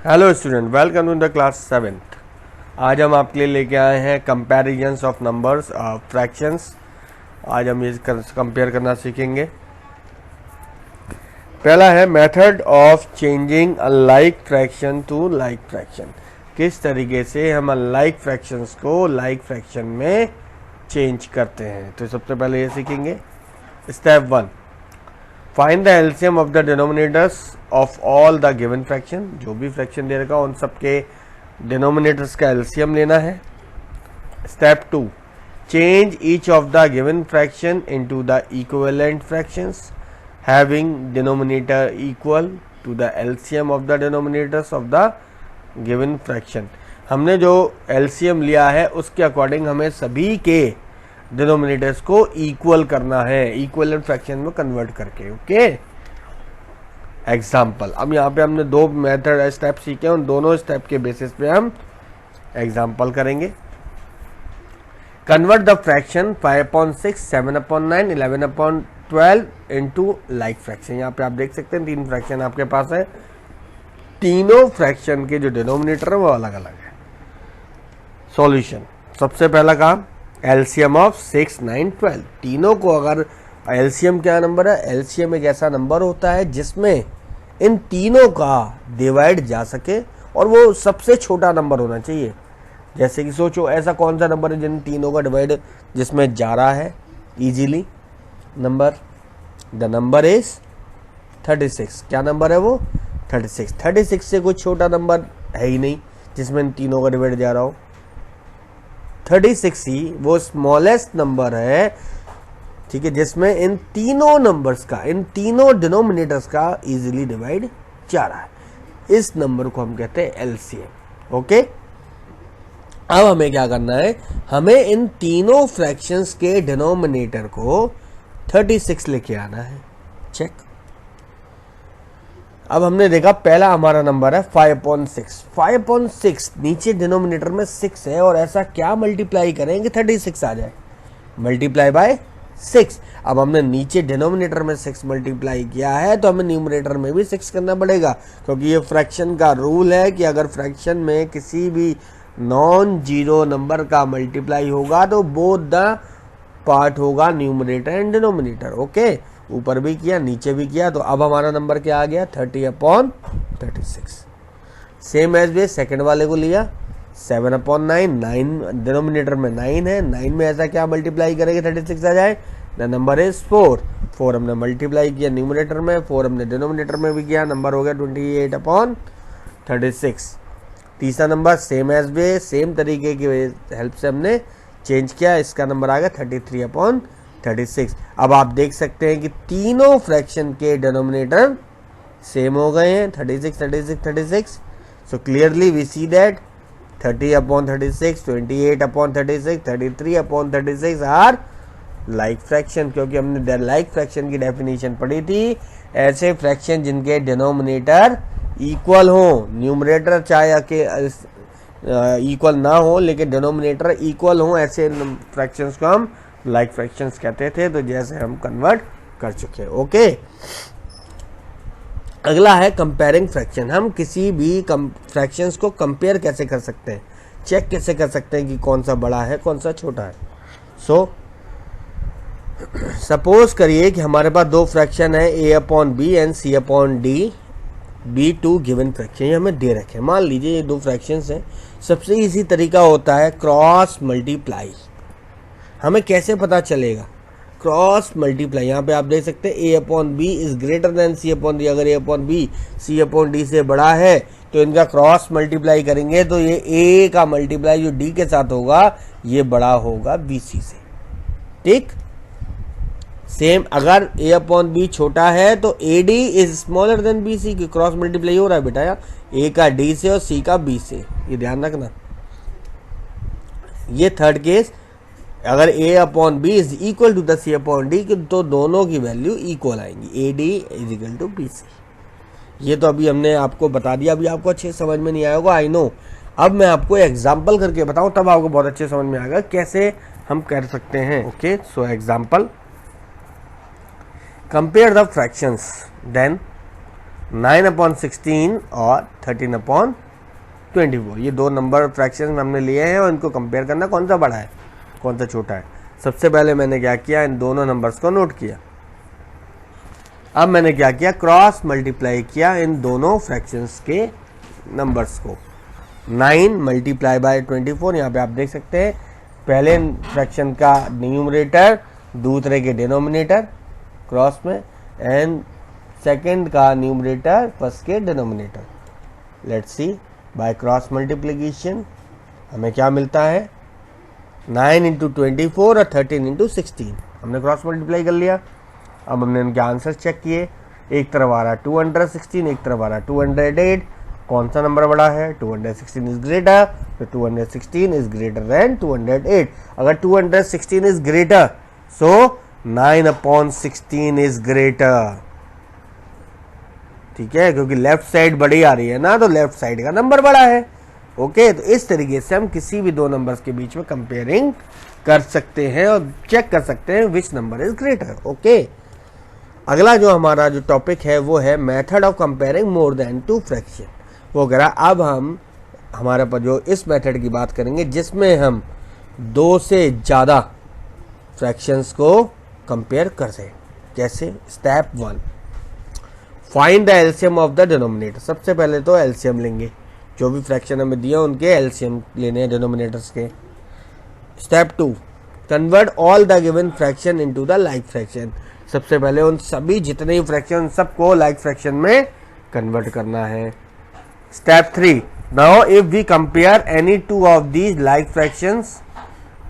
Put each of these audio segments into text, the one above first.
Hello student, welcome to the class 7th। आज हम आपके लिए लेके आए हैं कंपैरिजन्स ऑफ नंबर्स फ्रैक्शंस। आज हम ये कंपेयर करना सीखेंगे। पहला है method of changing a like fraction to like fraction. किस तरीके से हम अनलाइक फ्रैक्शंस को लाइक फ्रैक्शन में चेंज करते हैं। तो सबसे पहले ये सीखेंगे। Step 1, find the LCM of the denominators of all the given fraction. जो भी फ्रैक्शन दे रखा उन सबके डिनोमिनेटर्स का एलसीएम लेना है। Step 2, change each of the given fraction into the equivalent fractions having denominator equal to the LCM of the denominators of the given fraction. हमने जो एलसीएम लिया है उसके अकॉर्डिंग हमें सभी के डिनोमिनेटर्स को इक्वल करना है, इक्विवेलेंट फ्रैक्शन में कन्वर्ट करके। Okay, example. अब यहाँ पे हमने दो मेथड स्टेप सीखे, उन दोनों स्टेप के बेसिस पे हम एग्जाम्पल करेंगे। Convert the fraction 5/6, 7/9, 11/12 into like fraction. यहाँ पे आप देख सकते हैं तीन फ्रैक्शन आपके पास है। तीनों फ्रैक्शन के जो डिनोमिनेटर है वो अलग अलग है। सॉल्यूशन, सबसे पहला काम एलसीएम ऑफ 6, 9, 12। तीनों को अगर एलसीएम क्या नंबर है, एलसीएम एक ऐसा नंबर होता है जिसमें इन तीनों का डिवाइड जा सके और वो सबसे छोटा नंबर होना चाहिए। जैसे कि सोचो ऐसा कौन सा नंबर है जिन तीनों का डिवाइड जिसमें जा रहा है easily number. The number is 36। क्या नंबर है वो? 36। 36 से कोई छोटा नंबर है ही नहीं जिसमें इन तीनों का डिवाइड जा रहा हो। 36 ही वो स्मॉलेस्ट नंबर है, ठीक है, जिसमें इन तीनों नंबर्स का, इन तीनों डिनोमिनेटर्स का इजीली डिवाइड जा रहा है। इस नंबर को हम कहते हैं एलसीएम। ओके, अब हमें क्या करना है, हमें इन तीनों फ्रैक्शंस के डिनोमिनेटर को 36 लेके आना है। चेक। अब हमने देखा पहला हमारा नंबर है 5/6। 5/6 नीचे डिनोमिनेटर में 6 है और ऐसा क्या मल्टीप्लाई करें कि 36 आ जाए? Multiply by 6। अब हमने नीचे डिनोमिनेटर में 6 मल्टीप्लाई किया है तो हमें न्यूमरेटर में भी 6 करना पड़ेगा, क्योंकि ये फ्रैक्शन का रूल है कि अगर फ्रैक्शन में किसी भी नॉन जीरो नंबर का मल्टीप्लाई होगा तो बोथ द पार्ट होगा न्यूमरेटर एंड डिनोमिनेटर। ओके, ऊपर भी किया नीचे भी किया। तो अब हमारा नंबर क्या आ गया? 30/36। सेम एज वे सेकेंड वाले को लिया 7/9। 9 डिनोमिनेटर में 9 है, 9 में ऐसा क्या मल्टीप्लाई करेंगे 36 आ जाए? The number is 4। 4 हमने मल्टीप्लाई किया न्यूमरेटर में, 4 हमने डिनोमिनेटर में भी किया, नंबर हो गया 28/36। तीसरा नंबर सेम एज वे, सेम तरीके की हेल्प से हमने चेंज किया, इसका नंबर आ गया 33/36। अब आप देख सकते हैं कि तीनों फ्रैक्शन के डिनोमिनेटर सेम हो गए हैं, 36, 36, 36। So clearly we see that 30/36, 28/36, 33/36 are like fraction, क्योंकि हमने लाइक फ्रैक्शन की डेफिनेशन पढ़ी थी। ऐसे फ्रैक्शन जिनके डिनोमिनेटर इक्वल हो, न्यूमरेटर चाहे इक्वल ना हो लेकिन डिनोमिनेटर इक्वल हो, ऐसे फ्रैक्शंस को हम लाइक फ्रैक्शंस कहते थे। तो जैसे हम कन्वर्ट कर चुके हैं। ओके, अगला है कंपेयरिंग फ्रैक्शन। हम किसी भी फ्रैक्शंस को कंपेयर कैसे कर सकते हैं, चेक कैसे कर सकते हैं कि कौन सा बड़ा है कौन सा छोटा है। सपोज करिए कि हमारे पास दो फ्रैक्शन है a/b and c/d। Be two given fraction ये हमें दे रखे हैं। मान लीजिए ये दो फ्रैक्शंस हैं। सबसे इजी तरीका होता है क्रॉस मल्टीप्लाई। हमें कैसे पता चलेगा? Cross multiply. यहाँ पे आप देख सकते हैं a/b is greater than c/d। अगर a/b c/d से बड़ा है तो इनका क्रॉस मल्टीप्लाई करेंगे तो ये a का मल्टीप्लाई जो d के साथ होगा ये बड़ा होगा bc से। ठीक, सेम अगर a/b छोटा है तो ad is smaller than bc की क्रॉस मल्टीप्लाई हो रहा है बेटा यार, a का d से और c का b से, ये ध्यान रखना। ये थर्ड केस, अगर a/b is equal to the c/d तो दोनों की वैल्यू इक्वल आएंगी, ad is equal to bc। ये तो अभी हमने आपको बता दिया, अभी आपको अच्छे समझ में नहीं आया होगा, आई नो। अब मैं आपको एग्जाम्पल करके बताऊं तब आपको बहुत अच्छे समझ में आएगा कैसे हम कर सकते हैं। Okay, so example, compare the fractions, then 9/16 और 13/24। ये दो नंबर फ्रैक्शन हमने लिए हैं और इनको कंपेयर करना कौन सा बड़ा है कौन सा छोटा है। सबसे पहले मैंने क्या किया, इन दोनों नंबर्स को नोट किया। अब मैंने क्या किया, क्रॉस मल्टीप्लाई किया इन दोनों फ्रैक्शंस के नंबर्स को। 9 मल्टीप्लाई बाय 24, यहाँ पे आप देख सकते हैं पहले फ्रैक्शन का न्यूमरेटर दूसरे के डिनोमिनेटर क्रॉस में, एंड सेकंड का न्यूमरेटर फर्स्ट के denominator. Let's see by cross multiplication हमें क्या मिलता है, 9 इंटू 24 और 13 इंटू 16। हमने क्रॉस मल्टीप्लाई कर लिया। अब हमने इनके आंसर चेक किए, एक तरफ आ रहा 216, एक तरफ आ रहा 208। कौन सा नंबर बड़ा है, 216 इज ग्रेटर, तो 216 इज ग्रेटर देन 208। अगर 216 is greater so 9/16 is greater. ठीक है, क्योंकि लेफ्ट साइड बड़ी आ रही है ना, तो लेफ्ट साइड का नंबर बड़ा है। ओके, तो इस तरीके से हम किसी भी दो नंबर्स के बीच में कंपेयरिंग कर सकते हैं और चेक कर सकते हैं which number is greater. Okay, अगला जो हमारा जो टॉपिक है वो है method of comparing more than two fraction वगैरह। अब हम हमारे पर जो इस मेथड की बात करेंगे जिसमें हम दो से ज़्यादा फ्रैक्शंस को कंपेयर कर रहे हैं। जैसे step 1, find the LCM of the denominator. सबसे पहले तो एलसीएम लेंगे, जो भी फ्रैक्शन हमें दिया उनके एलसीएम लेने हैं डिनोमिनेटर्स के। Step 2, convert all the given fraction into the like fraction. सबसे पहले उन सभी जितने ही फ्रैक्शन सबको लाइक फ्रैक्शन में कन्वर्ट करना है। Step 3, now if we compare any two of these like fractions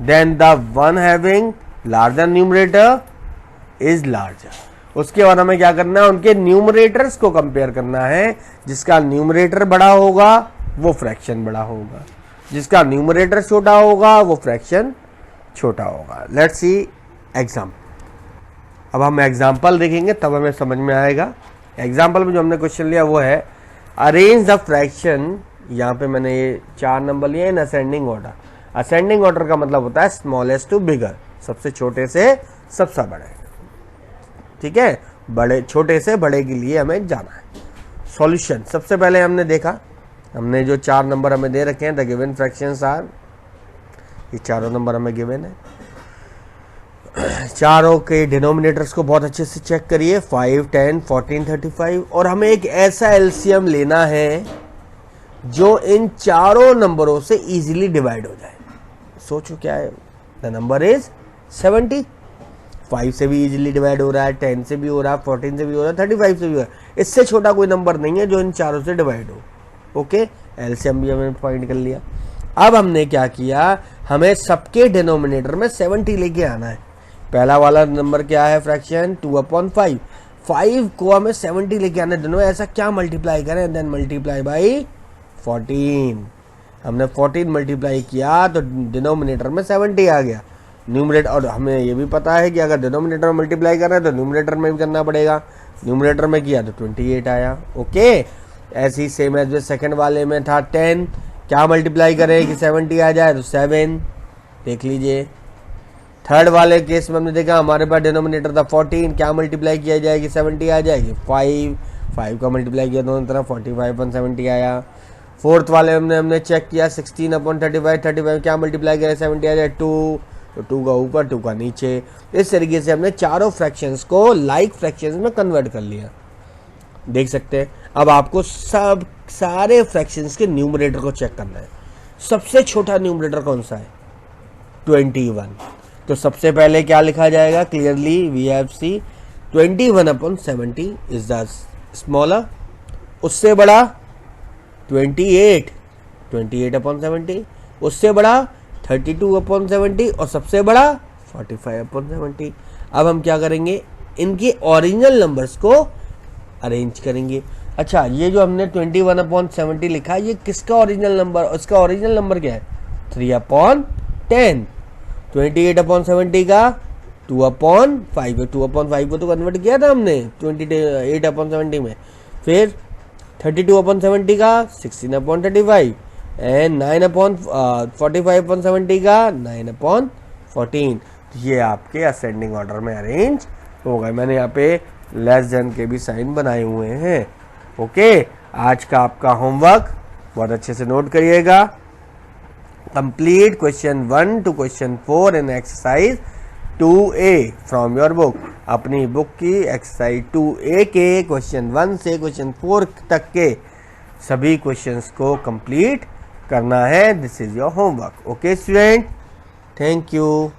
then the one having larger numerator is larger. उसके बाद हमें क्या करना है, उनके न्यूमरेटर्स को कंपेयर करना है। जिसका न्यूमरेटर बड़ा होगा वो फ्रैक्शन बड़ा होगा, जिसका न्यूमरेटर छोटा होगा वो फ्रैक्शन छोटा होगा। Let's see example. अब हम एग्जाम्पल देखेंगे तब हमें समझ में आएगा। एग्जाम्पल में जो हमने क्वेश्चन लिया वो है अरेंज द फ्रैक्शन। यहाँ पे मैंने ये 4 नंबर लिए in ascending order. Ascending order का मतलब होता है स्मॉलेस्ट टू बिगर, सबसे छोटे से सबसे बड़े। ठीक है, बड़े छोटे से बड़े के लिए हमें जाना है। सॉल्यूशन, सबसे पहले हमने देखा, हमने जो 4 नंबर हमें दे रखे हैं द गिवन फ्रैक्शंस आर, ये चारों नंबर हमें गिवन है। चारों के डिनोमिनेटर्स को बहुत अच्छे से चेक करिए, 5, 10, 14, 35। और हमें एक ऐसा एलसीएम लेना है जो इन चारों नंबरों से इजीली डिवाइड हो जाए। सोचो क्या है, द नंबर इज 70। 5 से भी इजीली डिवाइड हो रहा है, 10 से भी हो रहा है, 14 से भी हो रहा है, 35 से भी हो रहा है। इससे छोटा कोई नंबर नहीं है जो इन चारों से डिवाइड हो। ओके, एलसीएम भी हमने फाइंड कर लिया। अब हमने क्या किया, हमें सबके डिनोमिनेटर में 70 लेके आना है। पहला वाला नंबर क्या है फ्रैक्शन, 2/5। 5 को हमें 70 लेके आना है दोनों। ऐसा क्या मल्टीप्लाई करें, देन मल्टीप्लाई बाई 14। हमने 14 मल्टीप्लाई किया तो डिनोमिनेटर में 70 आ गया। न्यूमरेटर, और हमें ये भी पता है कि अगर डिनोमिनेटर में मल्टीप्लाई कर रहे हैं तो न्यूमरेटर में भी करना पड़ेगा। न्यूमरेटर में किया तो 28 आया। ओके, ऐसे ही सेम एज सेकंड वाले में था 10, क्या मल्टीप्लाई करें कि 70 आ जाए, तो 7 देख लीजिए। थर्ड वाले केस में हमने देखा हमारे पास डिनोमिनेटर था 14, क्या मल्टीप्लाई किया जाए कि 70 आ जाएगी, 5 का मल्टीप्लाई किया दोनों तरफ, 45/70 आया। फोर्थ वाले में हमने चेक किया 16/35, 35 क्या मल्टीप्लाई किया 70 आ जाए 2, तो 2 का ऊपर 2 का नीचे। इस तरीके से हमने चारों फ्रैक्शंस को लाइक फ्रैक्शंस में कन्वर्ट कर लिया, देख सकते हैं। अब आपको सब सारे फ्रैक्शंस के न्यूमरेटर को चेक करना है। सबसे छोटा न्यूमरेटर कौन सा है, 21। तो सबसे पहले क्या लिखा जाएगा, clearly we have see 21/70 is the smaller. उससे बड़ा 28, 28/70। उससे बड़ा 32/70 और सबसे बड़ा 45/70। अब हम क्या करेंगे, इनके ओरिजिनल नंबर्स को अरेंज करेंगे। अच्छा, ये जो हमने 21/70 लिखा, ये किसका ओरिजिनल नंबर, उसका ओरिजिनल नंबर क्या है, 3/10। 28/70 का 2/5, 2/5 को तो कन्वर्ट किया था हमने 28/70 में। फिर 32/70 का 16/35 एंड 45/70 का 9/14। ये आपके असेंडिंग ऑर्डर में अरेंज हो गए। मैंने यहाँ पे लेस देन के भी साइन बनाए हुए हैं। ओके, आज का आपका होमवर्क बहुत अच्छे से नोट करिएगा। Complete question 1 to question 4 in exercise 2A from your book. अपनी बुक की एक्सरसाइज 2A के क्वेश्चन 1 से क्वेश्चन 4 तक के सभी क्वेश्चंस को कंप्लीट करना है। This is your homework. Okay student, thank you.